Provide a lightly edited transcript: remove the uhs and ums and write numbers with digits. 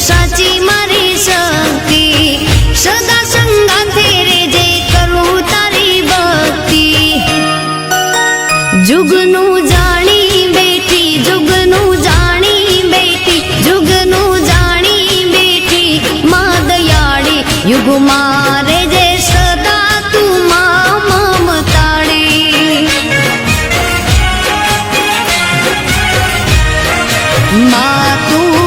સાચી મારી શક્તિ સદા સંગાથે રે જે કરું તારી ભક્તિ જુગનું જાણી બેઠી જુગનું જાણી બેઠી જુગનું જાણી બેઠી મા દયાળી યુગ મારે જે સદા તું મા મમતાળી મા તું